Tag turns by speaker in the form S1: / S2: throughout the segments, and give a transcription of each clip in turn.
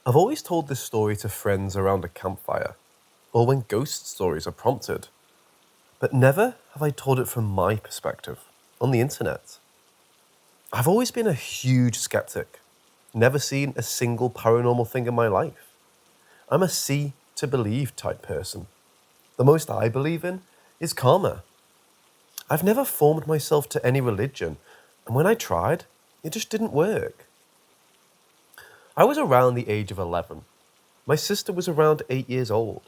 S1: I've always told this story to friends around a campfire, or when ghost stories are prompted, but never have I told it from my perspective, on the internet. I've always been a huge skeptic, never seen a single paranormal thing in my life. I'm a see to believe type person. The most I believe in is karma. I've never formed myself to any religion, and when I tried, it just didn't work. I was around the age of 11. My sister was around 8 years old.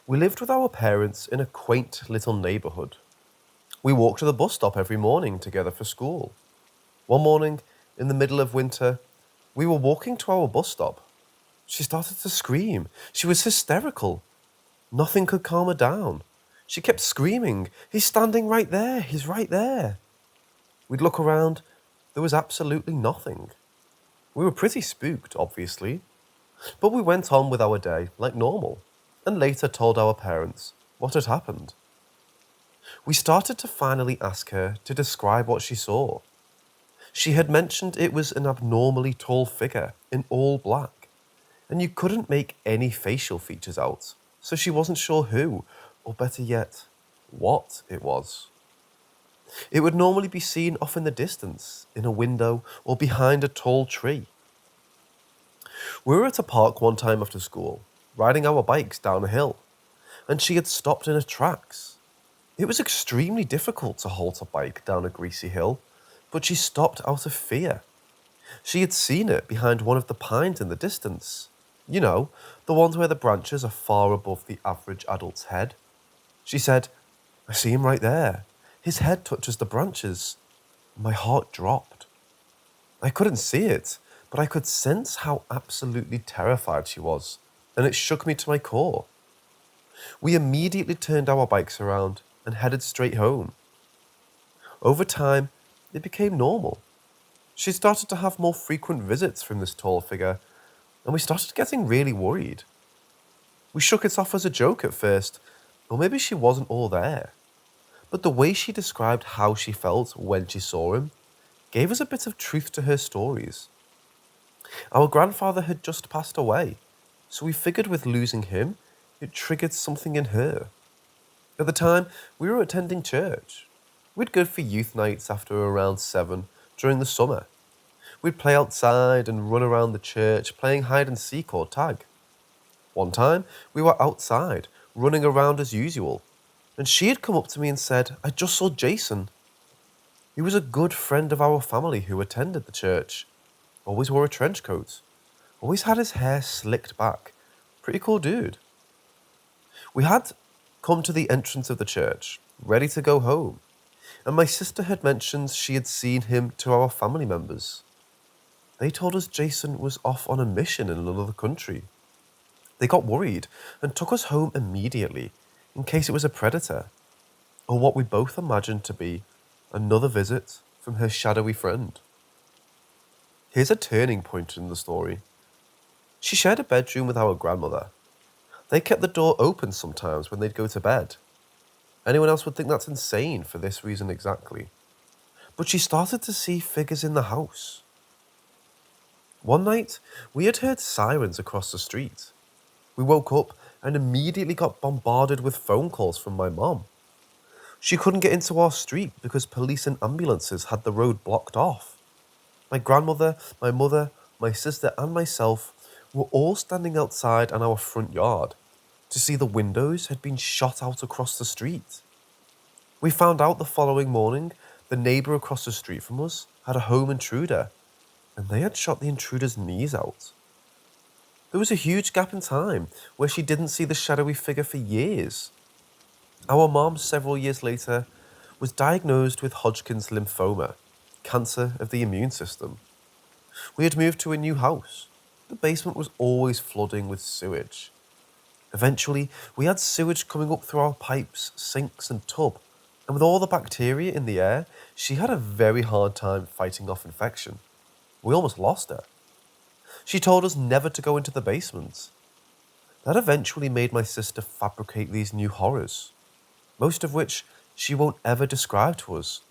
S1: We lived with our parents in a quaint little neighbourhood. We walked to the bus stop every morning together for school. One morning, in the middle of winter, we were walking to our bus stop. She started to scream. She was hysterical. Nothing could calm her down. She kept screaming, "He's standing right there, he's right there." We'd look around. There was absolutely nothing. We were pretty spooked, obviously, but we went on with our day like normal, and later told our parents what had happened. We started to finally ask her to describe what she saw. She had mentioned it was an abnormally tall figure in all black, and you couldn't make any facial features out, so she wasn't sure who, or better yet, what it was. It would normally be seen off in the distance, in a window, or behind a tall tree. We were at a park one time after school, riding our bikes down a hill, and she had stopped in her tracks. It was extremely difficult to halt a bike down a greasy hill, but she stopped out of fear. She had seen it behind one of the pines in the distance. You know, the ones where the branches are far above the average adult's head. She said, "I see him right there. His head touches the branches." My heart dropped. I couldn't see it, but I could sense how absolutely terrified she was, and it shook me to my core. We immediately turned our bikes around and headed straight home. Over time, it became normal. She started to have more frequent visits from this tall figure, and we started getting really worried. We shook it off as a joke at first, or maybe she wasn't all there. But the way she described how she felt when she saw him gave us a bit of truth to her stories. Our grandfather had just passed away, so we figured with losing him, it triggered something in her. At the time, we were attending church. We'd go for youth nights after around 7 during the summer. We'd play outside and run around the church playing hide and seek or tag. One time, we were outside, running around as usual, and she had come up to me and said, "I just saw Jason." He was a good friend of our family who attended the church. Always wore a trench coat. Always had his hair slicked back. Pretty cool dude. We had come to the entrance of the church, ready to go home, and my sister had mentioned she had seen him to our family members. They told us Jason was off on a mission in another country. They got worried and took us home immediately, in case it was a predator, or what we both imagined to be another visit from her shadowy friend. Here's a turning point in the story. She shared a bedroom with our grandmother. They kept the door open sometimes when they'd go to bed. Anyone else would think that's insane for this reason exactly. But she started to see figures in the house. One night, we had heard sirens across the street. We woke up and immediately got bombarded with phone calls from my mom. She couldn't get into our street because police and ambulances had the road blocked off. My grandmother, my mother, my sister and myself were all standing outside in our front yard to see the windows had been shot out across the street. We found out the following morning the neighbour across the street from us had a home intruder, and they had shot the intruder's knees out. There was a huge gap in time where she didn't see the shadowy figure for years. Our mom, several years later, was diagnosed with Hodgkin's lymphoma, cancer of the immune system. We had moved to a new house. The basement was always flooding with sewage. Eventually, we had sewage coming up through our pipes, sinks and tub, and with all the bacteria in the air, she had a very hard time fighting off infection. We almost lost her. She told us never to go into the basement. That eventually made my sister fabricate these new horrors, most of which she won't ever describe to us.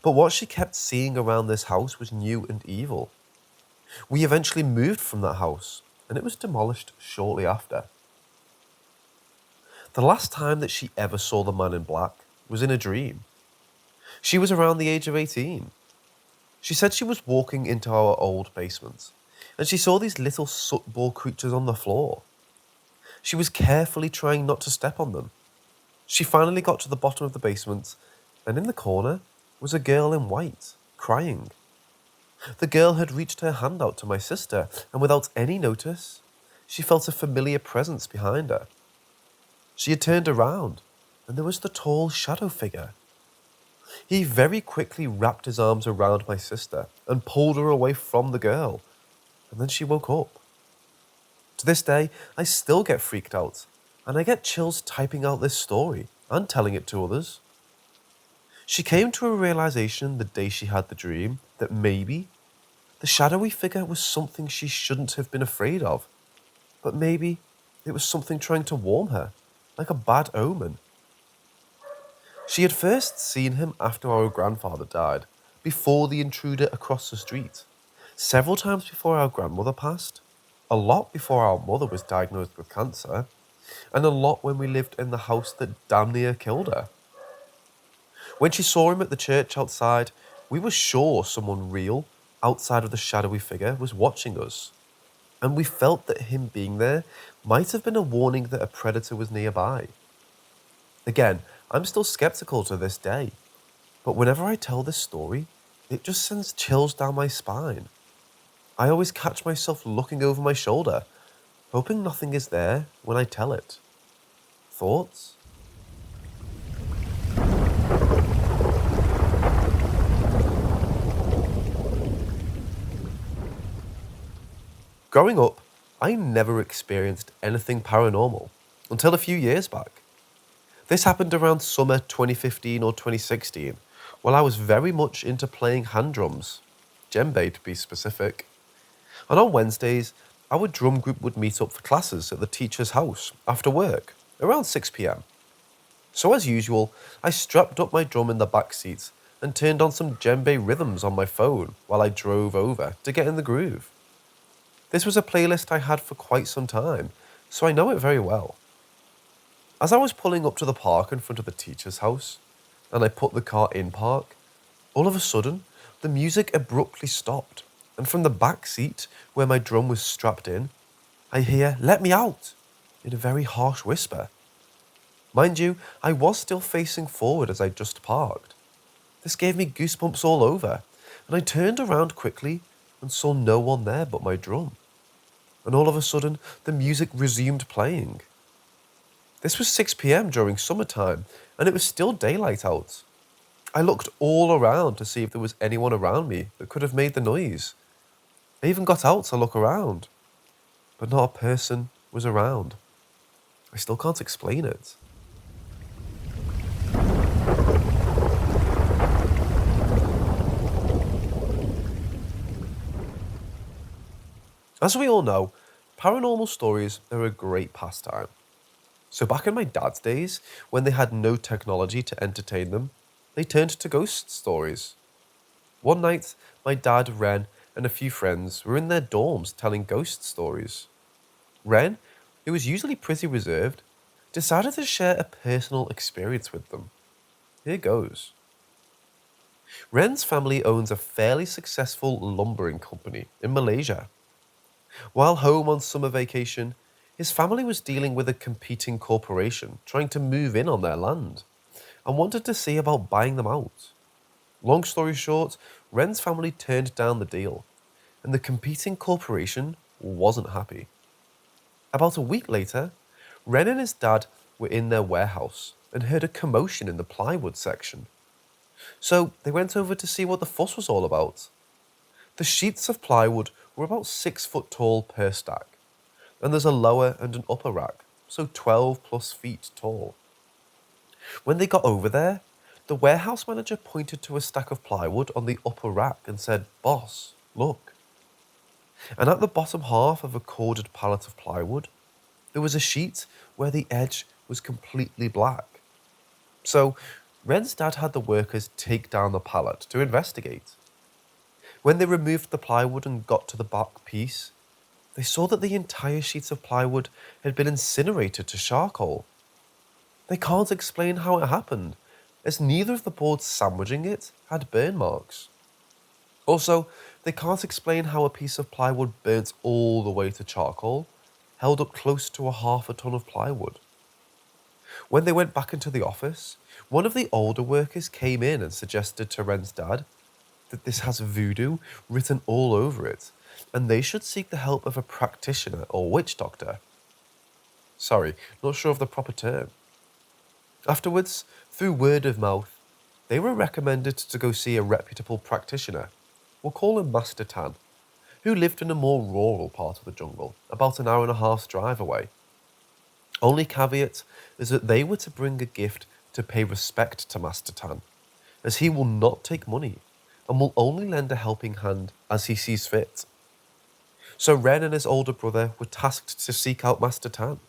S1: But what she kept seeing around this house was new and evil. We eventually moved from that house, and it was demolished shortly after. The last time that she ever saw the man in black was in a dream. She was around the age of 18. She said she was walking into our old basement and she saw these little soot-ball creatures on the floor. She was carefully trying not to step on them. She finally got to the bottom of the basement, and in the corner was a girl in white, crying. The girl had reached her hand out to my sister, and without any notice, she felt a familiar presence behind her. She had turned around, and there was the tall shadow figure. He very quickly wrapped his arms around my sister and pulled her away from the girl, and then she woke up. To this day, I still get freaked out, and I get chills typing out this story and telling it to others. She came to a realization the day she had the dream that maybe the shadowy figure was something she shouldn't have been afraid of, but maybe it was something trying to warn her, like a bad omen. She had first seen him after our grandfather died, before the intruder across the street, several times before our grandmother passed, a lot before our mother was diagnosed with cancer, and a lot when we lived in the house that damn near killed her. When she saw him at the church outside, we were sure someone real, outside of the shadowy figure, was watching us, and we felt that him being there might have been a warning that a predator was nearby. Again, I'm still skeptical to this day, but whenever I tell this story, it just sends chills down my spine. I always catch myself looking over my shoulder, hoping nothing is there when I tell it. Thoughts? Growing up, I never experienced anything paranormal until a few years back. This happened around summer 2015 or 2016, while I was very much into playing hand drums, djembe to be specific. And on Wednesdays, our drum group would meet up for classes at the teacher's house after work, around 6 p.m. So as usual, I strapped up my drum in the back seat and turned on some djembe rhythms on my phone while I drove over to get in the groove. This was a playlist I had for quite some time, so I know it very well. As I was pulling up to the park in front of the teacher's house, and I put the car in park, all of a sudden, the music abruptly stopped, and from the back seat, where my drum was strapped in, I hear, "Let me out," in a very harsh whisper. Mind you, I was still facing forward as I just parked. This gave me goosebumps all over, and I turned around quickly and saw no one there but my drum. And all of a sudden, the music resumed playing. This was 6 p.m. during summertime, and it was still daylight out. I looked all around to see if there was anyone around me that could have made the noise. I even got out to look around, but not a person was around. I still can't explain it. As we all know, paranormal stories are a great pastime. So back in my dad's days, when they had no technology to entertain them, they turned to ghost stories. One night, my dad, Ren, and a few friends were in their dorms telling ghost stories. Ren, who was usually pretty reserved, decided to share a personal experience with them. Here goes. Ren's family owns a fairly successful lumbering company in Malaysia. While home on summer vacation, his family was dealing with a competing corporation trying to move in on their land and wanted to see about buying them out. Long story short, Ren's family turned down the deal, and the competing corporation wasn't happy. About a week later, Ren and his dad were in their warehouse and heard a commotion in the plywood section. So they went over to see what the fuss was all about. The sheets of plywood were about 6 foot tall per stack, and there's a lower and an upper rack, so 12 plus feet tall. When they got over there, the warehouse manager pointed to a stack of plywood on the upper rack and said, "Boss, look." And at the bottom half of a corded pallet of plywood, there was a sheet where the edge was completely black. So Ren's dad had the workers take down the pallet to investigate. When they removed the plywood and got to the back piece, They saw that the entire sheets of plywood had been incinerated to charcoal. They can't explain how it happened, as neither of the boards sandwiching it had burn marks. Also, they can't explain how a piece of plywood burnt all the way to charcoal, held up close to a half a ton of plywood. When they went back into the office, one of the older workers came in and suggested to Ren's dad that this has voodoo written all over it, and they should seek the help of a practitioner or witch doctor. Sorry, not sure of the proper term. Afterwards, through word of mouth, they were recommended to go see a reputable practitioner, we'll call him Master Tan, who lived in a more rural part of the jungle, about an hour and a half's drive away. Only caveat is that they were to bring a gift to pay respect to Master Tan, as he will not take money and will only lend a helping hand as he sees fit. So Ren and his older brother were tasked to seek out Master Tan.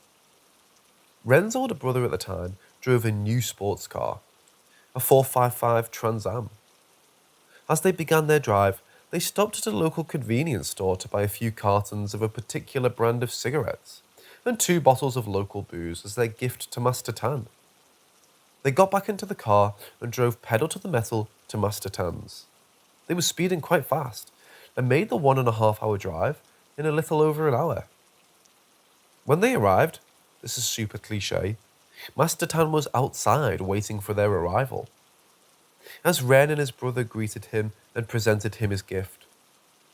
S1: Ren's older brother at the time drove a new sports car, a 455 Trans Am. As they began their drive, they stopped at a local convenience store to buy a few cartons of a particular brand of cigarettes and 2 bottles of local booze as their gift to Master Tan. They got back into the car and drove pedal to the metal to Master Tan's. They were speeding quite fast and made the 1.5-hour drive in a little over an hour. When they arrived, this is super cliche, Master Tan was outside waiting for their arrival. As Ren and his brother greeted him and presented him his gift,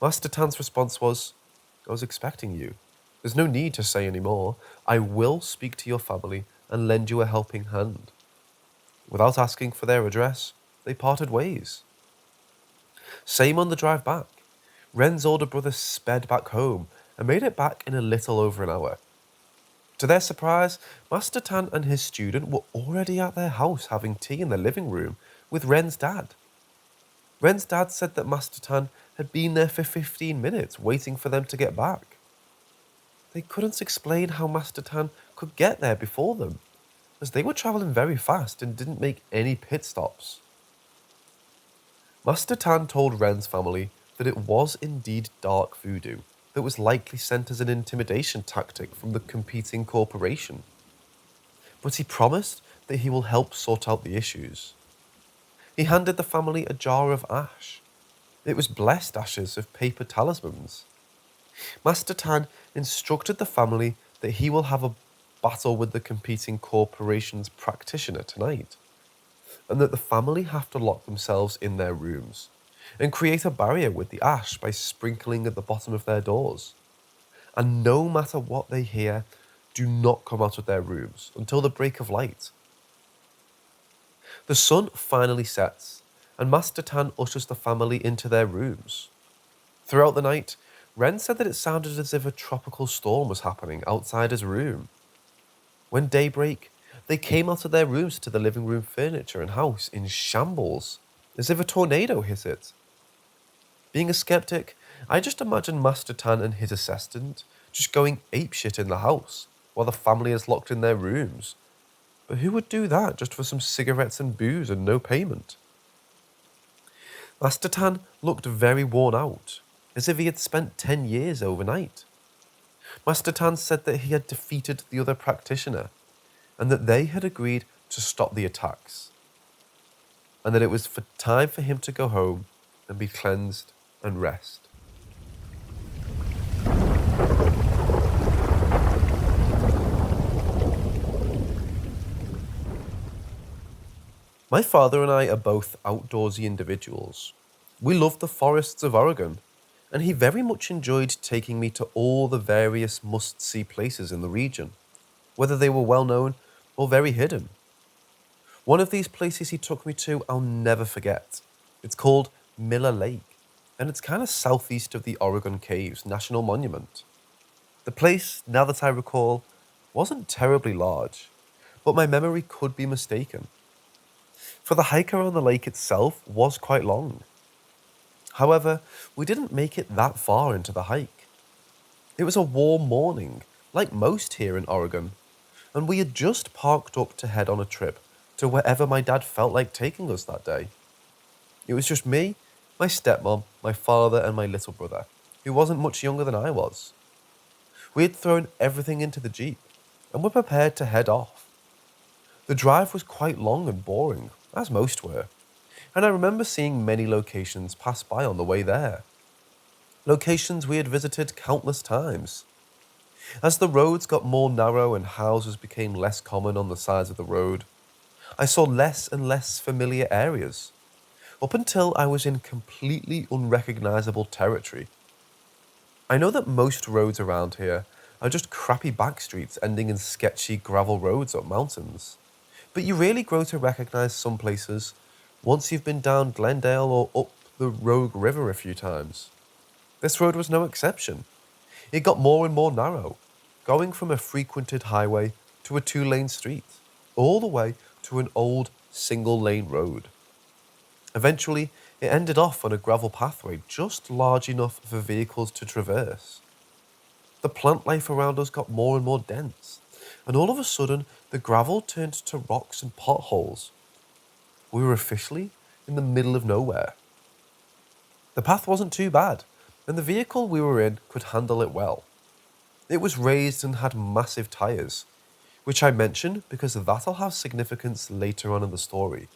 S1: Master Tan's response was, "I was expecting you. There's no need to say any more. I will speak to your family and lend you a helping hand." Without asking for their address, they parted ways. Same on the drive back. Ren's older brother sped back home and made it back in a little over an hour. To their surprise, Master Tan and his student were already at their house having tea in the living room with Ren's dad. Ren's dad said that Master Tan had been there for 15 minutes waiting for them to get back. They couldn't explain how Master Tan could get there before them, as they were travelling very fast and didn't make any pit stops. Master Tan told Ren's family that it was indeed dark voodoo that was likely sent as an intimidation tactic from the competing corporation. But he promised that he will help sort out the issues. He handed the family a jar of ash. It was blessed ashes of paper talismans. Master Tan instructed the family that he will have a battle with the competing corporation's practitioner tonight, and that the family have to lock themselves in their rooms and create a barrier with the ash by sprinkling at the bottom of their doors. And no matter what they hear, do not come out of their rooms until the break of light. The sun finally sets, and Master Tan ushers the family into their rooms. Throughout the night, Ren said that it sounded as if a tropical storm was happening outside his room. When daybreak, they came out of their rooms to the living room furniture and house in shambles, as if a tornado hit it. Being a skeptic, I just imagined Master Tan and his assistant just going apeshit in the house while the family is locked in their rooms. But who would do that just for some cigarettes and booze and no payment? Master Tan looked very worn out, as if he had spent 10 years overnight. Master Tan said that he had defeated the other practitioner and that they had agreed to stop the attacks, and that it was time for him to go home and be cleansed and rest. My father and I are both outdoorsy individuals. We love the forests of Oregon, and he very much enjoyed taking me to all the various must-see places in the region, whether they were well-known or very hidden. One of these places he took me to I'll never forget. It's called Miller Lake, and it's kind of southeast of the Oregon Caves National Monument. The place, now that I recall, wasn't terribly large, but my memory could be mistaken. For the hike around the lake itself was quite long. However, we didn't make it that far into the hike. It was a warm morning, like most here in Oregon, and we had just parked up to head on a trip to wherever my dad felt like taking us that day. It was just me, my stepmom, my father, and my little brother, who wasn't much younger than I was. We had thrown everything into the Jeep and were prepared to head off. The drive was quite long and boring, as most were, and I remember seeing many locations pass by on the way there. Locations we had visited countless times. As the roads got more narrow and houses became less common on the sides of the road, I saw less and less familiar areas, up until I was in completely unrecognizable territory. I know that most roads around here are just crappy back streets ending in sketchy gravel roads up mountains, but you really grow to recognize some places once you've been down Glendale or up the Rogue River a few times. This road was no exception. It got more and more narrow, going from a frequented highway to a two-lane street, all the way to an old single-lane road. Eventually, it ended off on a gravel pathway just large enough for vehicles to traverse. The plant life around us got more and more dense, and all of a sudden, the gravel turned to rocks and potholes. We were officially in the middle of nowhere. The path wasn't too bad, and the vehicle we were in could handle it well. It was raised and had massive tyres, which I mention because that'll have significance later on in the story.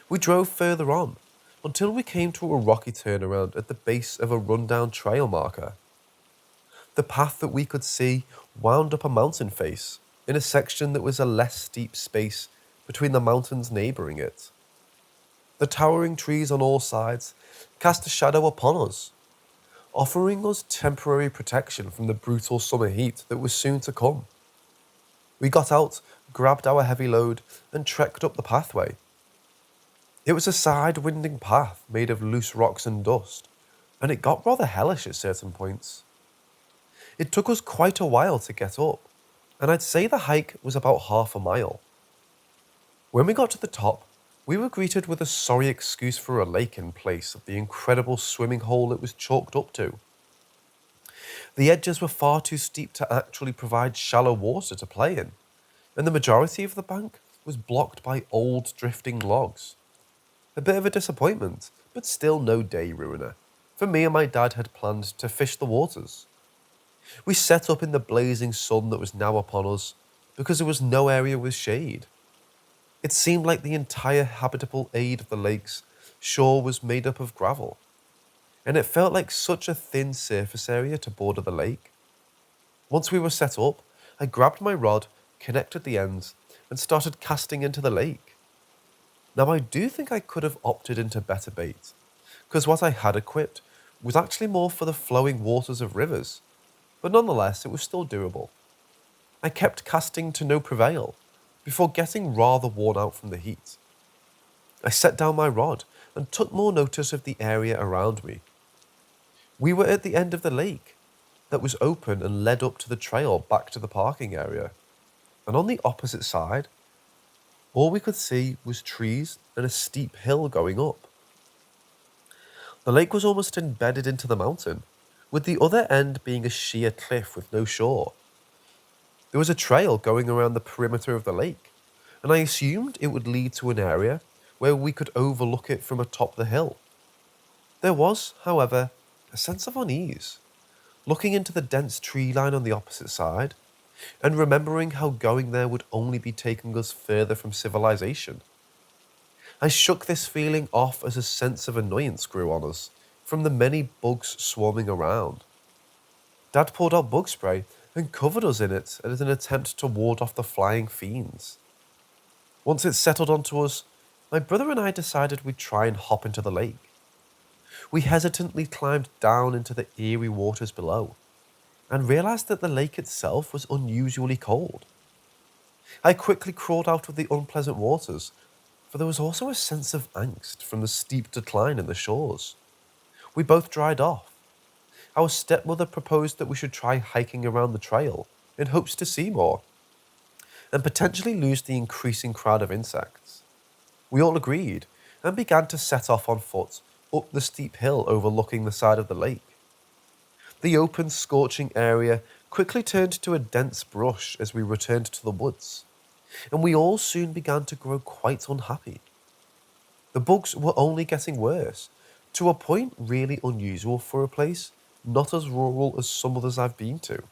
S1: We drove further on, until we came to a rocky turnaround at the base of a rundown trail marker. The path that we could see wound up a mountain face, in a section that was a less steep space between the mountains neighbouring it. The towering trees on all sides cast a shadow upon us, offering us temporary protection from the brutal summer heat that was soon to come. We got out, grabbed our heavy load, and trekked up the pathway. It was a side-winding path made of loose rocks and dust, and it got rather hellish at certain points. It took us quite a while to get up, and I'd say the hike was about half a mile. When we got to the top, we were greeted with a sorry excuse for a lake in place of the incredible swimming hole it was chalked up to. The edges were far too steep to actually provide shallow water to play in, and the majority of the bank was blocked by old drifting logs. A bit of a disappointment, but still no day ruiner, for me and my dad had planned to fish the waters. We set up in the blazing sun that was now upon us, because there was no area with shade. It seemed like the entire habitable area of the lake's shore was made up of gravel, and it felt like such a thin surface area to border the lake. Once we were set up, I grabbed my rod, connected the ends, and started casting into the lake. Now I do think I could have opted into better bait, because what I had equipped was actually more for the flowing waters of rivers, but nonetheless it was still doable. I kept casting to no prevail, before getting rather worn out from the heat. I set down my rod and took more notice of the area around me. We were at the end of the lake that was open and led up to the trail back to the parking area, and on the opposite side, all we could see was trees and a steep hill going up. The lake was almost embedded into the mountain, with the other end being a sheer cliff with no shore. There was a trail going around the perimeter of the lake, and I assumed it would lead to an area where we could overlook it from atop the hill. There was, however, a sense of unease, looking into the dense tree line on the opposite side, and remembering how going there would only be taking us further from civilization. I shook this feeling off as a sense of annoyance grew on us from the many bugs swarming around. Dad poured out bug spray and covered us in it as an attempt to ward off the flying fiends. Once it settled onto us, my brother and I decided we'd try and hop into the lake. We hesitantly climbed down into the eerie waters below, and realized that the lake itself was unusually cold. I quickly crawled out of the unpleasant waters, for there was also a sense of angst from the steep decline in the shores. We both dried off. Our stepmother proposed that we should try hiking around the trail in hopes to see more, and potentially lose the increasing crowd of insects. We all agreed, and began to set off on foot up the steep hill overlooking the side of the lake. The open, scorching area quickly turned to a dense brush as we returned to the woods, and we all soon began to grow quite unhappy. The bugs were only getting worse, to a point really unusual for a place not as rural as some others I've been to.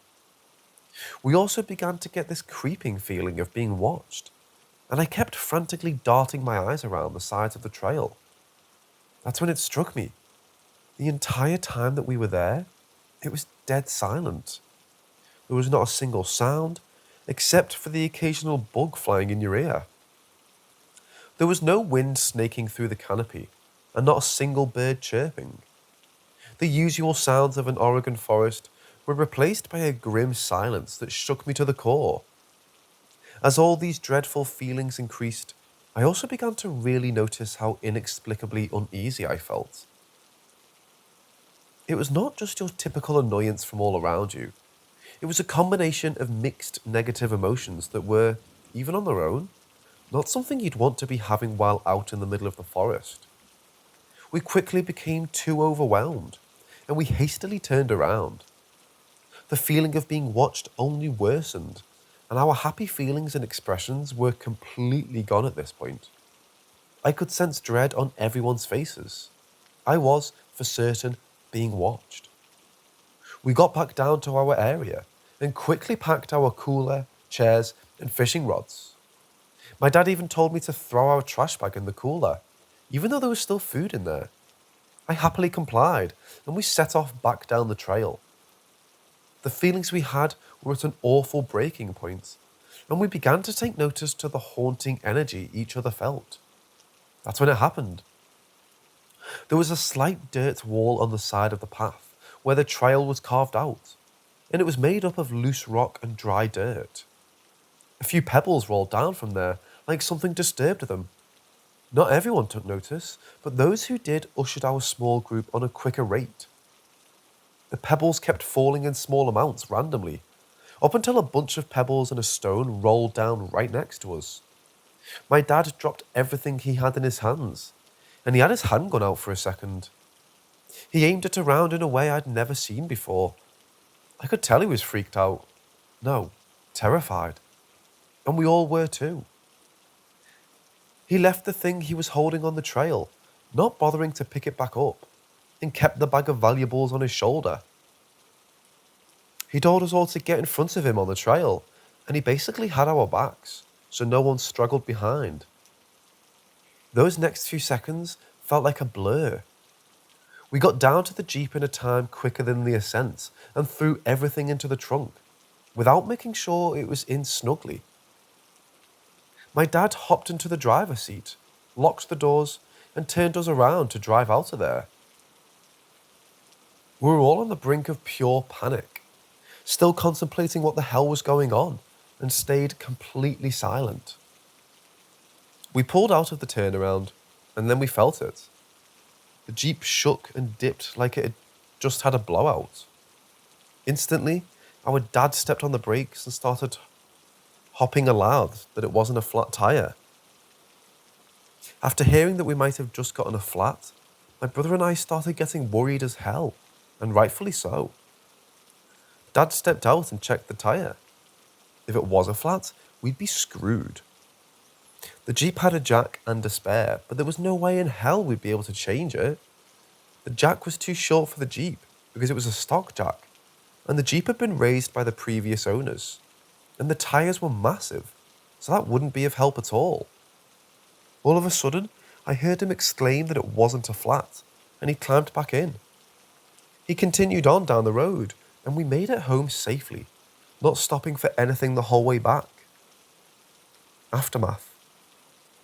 S1: We also began to get this creeping feeling of being watched, and I kept frantically darting my eyes around the sides of the trail. That's when it struck me. The entire time that we were there, it was dead silent. There was not a single sound, except for the occasional bug flying in your ear. There was no wind snaking through the canopy, and not a single bird chirping. The usual sounds of an Oregon forest were replaced by a grim silence that shook me to the core. As all these dreadful feelings increased, I also began to really notice how inexplicably uneasy I felt. It was not just your typical annoyance from all around you. It was a combination of mixed negative emotions that were, even on their own, not something you'd want to be having while out in the middle of the forest. We quickly became too overwhelmed, and we hastily turned around. The feeling of being watched only worsened, and our happy feelings and expressions were completely gone at this point. I could sense dread on everyone's faces. I was, for certain, being watched. We got back down to our area and quickly packed our cooler, chairs, and fishing rods. My dad even told me to throw our trash bag in the cooler, even though there was still food in there. I happily complied, and we set off back down the trail. The feelings we had were at an awful breaking point, and we began to take notice to the haunting energy each other felt. That's when it happened. There was a slight dirt wall on the side of the path where the trail was carved out, and it was made up of loose rock and dry dirt. A few pebbles rolled down from there like something disturbed them. Not everyone took notice, but those who did ushered our small group on a quicker rate. The pebbles kept falling in small amounts randomly, up until a bunch of pebbles and a stone rolled down right next to us. My dad dropped everything he had in his hands, and he had his handgun out for a second. He aimed it around in a way I'd never seen before. I could tell he was freaked out. No, terrified. And we all were too. He left the thing he was holding on the trail, not bothering to pick it back up, and kept the bag of valuables on his shoulder. He told us all to get in front of him on the trail, and he basically had our backs, so no one struggled behind. Those next few seconds felt like a blur. We got down to the Jeep in a time quicker than the ascent and threw everything into the trunk, without making sure it was in snugly. My dad hopped into the driver's seat, locked the doors, and turned us around to drive out of there. We were all on the brink of pure panic, still contemplating what the hell was going on, and stayed completely silent. We pulled out of the turnaround, and then we felt it. The Jeep shook and dipped like it had just had a blowout. Instantly, our dad stepped on the brakes and started hopping aloud that it wasn't a flat tyre. After hearing that we might have just gotten a flat, my brother and I started getting worried as hell, and rightfully so. Dad stepped out and checked the tyre. If it was a flat, we'd be screwed. The Jeep had a jack and a spare, but there was no way in hell we'd be able to change it. The jack was too short for the Jeep because it was a stock jack, and the Jeep had been raised by the previous owners, and the tyres were massive, so that wouldn't be of help at all. All of a sudden, I heard him exclaim that it wasn't a flat, and he climbed back in. He continued on down the road, and we made it home safely, not stopping for anything the whole way back. Aftermath.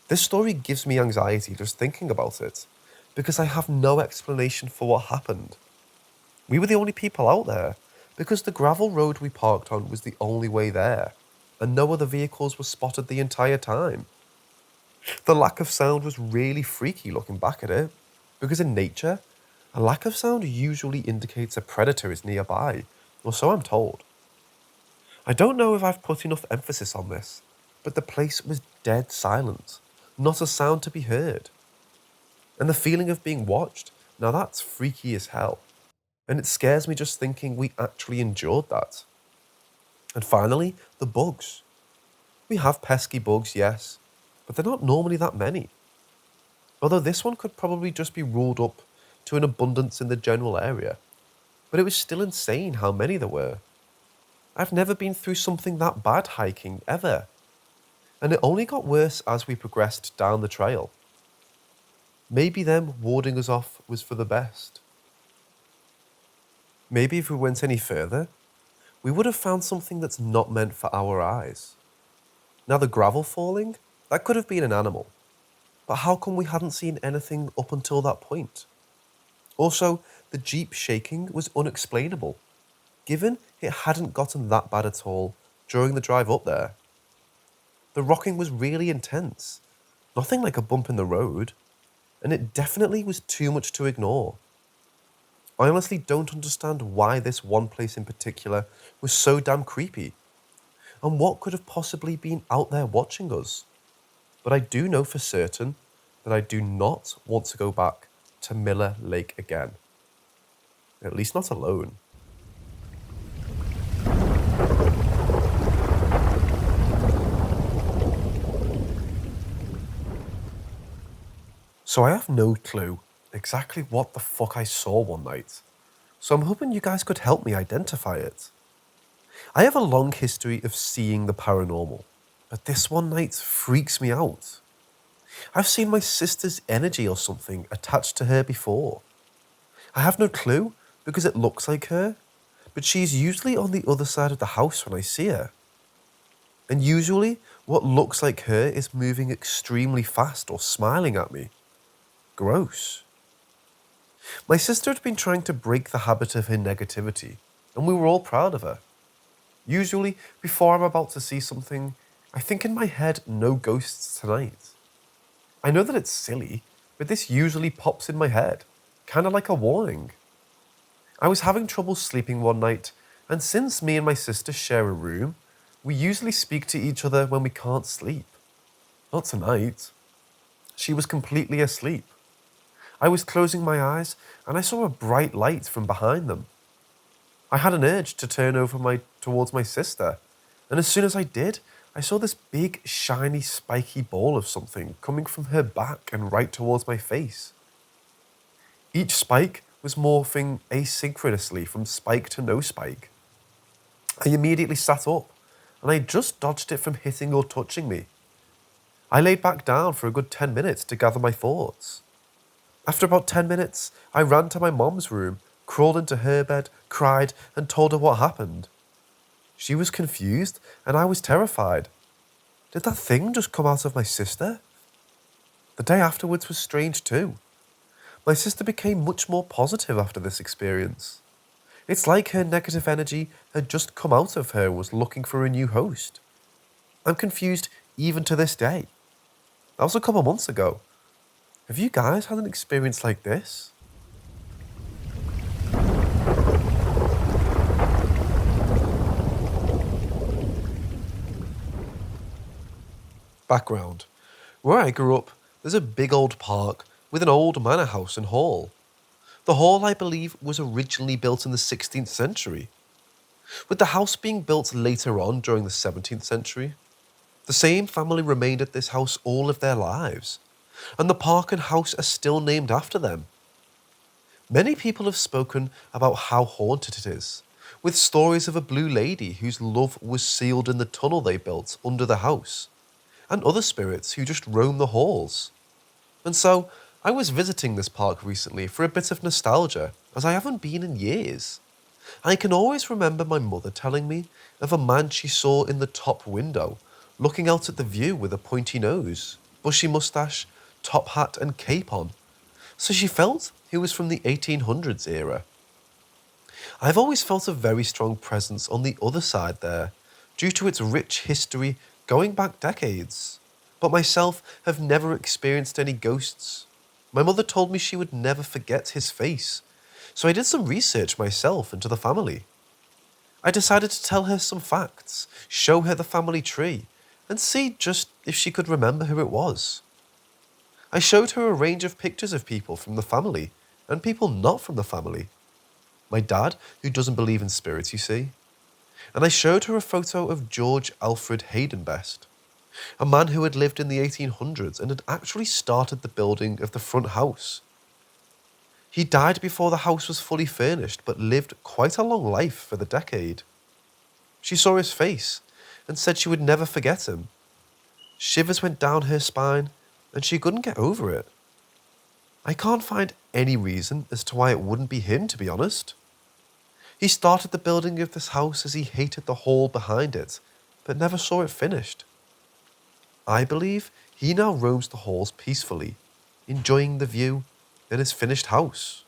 S1: This story gives me anxiety just thinking about it, because I have no explanation for what happened. We were the only people out there, because the gravel road we parked on was the only way there, and no other vehicles were spotted the entire time. The lack of sound was really freaky looking back at it, because in nature, a lack of sound usually indicates a predator is nearby, or so I'm told. I don't know if I've put enough emphasis on this, but the place was dead silent, not a sound to be heard. And the feeling of being watched, now that's freaky as hell. And it scares me just thinking we actually endured that. And finally, the bugs. We have pesky bugs, yes, but they're not normally that many. Although this one could probably just be ruled up to an abundance in the general area. But it was still insane how many there were. I've never been through something that bad hiking ever, and it only got worse as we progressed down the trail. Maybe them warding us off was for the best. Maybe if we went any further, we would have found something that's not meant for our eyes. Now, the gravel falling, that could have been an animal, but how come we hadn't seen anything up until that point? Also, the Jeep shaking was unexplainable, given it hadn't gotten that bad at all during the drive up there. The rocking was really intense, nothing like a bump in the road, and it definitely was too much to ignore. I honestly don't understand why this one place in particular was so damn creepy, and what could have possibly been out there watching us. But I do know for certain that I do not want to go back to Miller Lake again. At least not alone. So I have no clue exactly what the fuck I saw one night, so I'm hoping you guys could help me identify it. I have a long history of seeing the paranormal, but this one night freaks me out. I've seen my sister's energy or something attached to her before. I have no clue because it looks like her, but she's usually on the other side of the house when I see her. And usually, what looks like her is moving extremely fast or smiling at me. Gross. My sister had been trying to break the habit of her negativity, and we were all proud of her. Usually, before I'm about to see something, I think in my head, no ghosts tonight. I know that it's silly, but this usually pops in my head, kind of like a warning. I was having trouble sleeping one night, and since me and my sister share a room, we usually speak to each other when we can't sleep. Not tonight. She was completely asleep. I was closing my eyes, and I saw a bright light from behind them. I had an urge to turn over towards my sister, and as soon as I did, I saw this big, shiny, spiky ball of something coming from her back and right towards my face. Each spike was morphing asynchronously from spike to no spike. I immediately sat up, and I just dodged it from hitting or touching me. I laid back down for a good 10 minutes to gather my thoughts. After about 10 minutes, I ran to my mom's room, crawled into her bed, cried, and told her what happened. She was confused, and I was terrified. Did that thing just come out of my sister? The day afterwards was strange too. My sister became much more positive after this experience. It's like her negative energy had just come out of her and was looking for a new host. I'm confused even to this day. That was a couple months ago. Have you guys had an experience like this? Background. Where I grew up, there's a big old park with an old manor house and hall. The hall, I believe, was originally built in the 16th century, with the house being built later on during the 17th century. The same family remained at this house all of their lives, and the park and house are still named after them. Many people have spoken about how haunted it is, with stories of a blue lady whose love was sealed in the tunnel they built under the house, and other spirits who just roam the halls. And so, I was visiting this park recently for a bit of nostalgia, as I haven't been in years. I can always remember my mother telling me of a man she saw in the top window, looking out at the view with a pointy nose, bushy moustache, top hat and cape on, so she felt he was from the 1800s era. I've always felt a very strong presence on the other side there, due to its rich history going back decades, but myself have never experienced any ghosts. My mother told me she would never forget his face, so I did some research myself into the family. I decided to tell her some facts, show her the family tree, and see just if she could remember who it was. I showed her a range of pictures of people from the family and people not from the family. My dad, who doesn't believe in spirits, you see. And I showed her a photo of George Alfred Haydenbest, a man who had lived in the 1800s and had actually started the building of the front house. He died before the house was fully furnished, but lived quite a long life for the decade. She saw his face and said she would never forget him. Shivers went down her spine and she couldn't get over it. I can't find any reason as to why it wouldn't be him, to be honest. He started the building of this house as he hated the hall behind it, but never saw it finished. I believe he now roams the halls peacefully, enjoying the view in his finished house.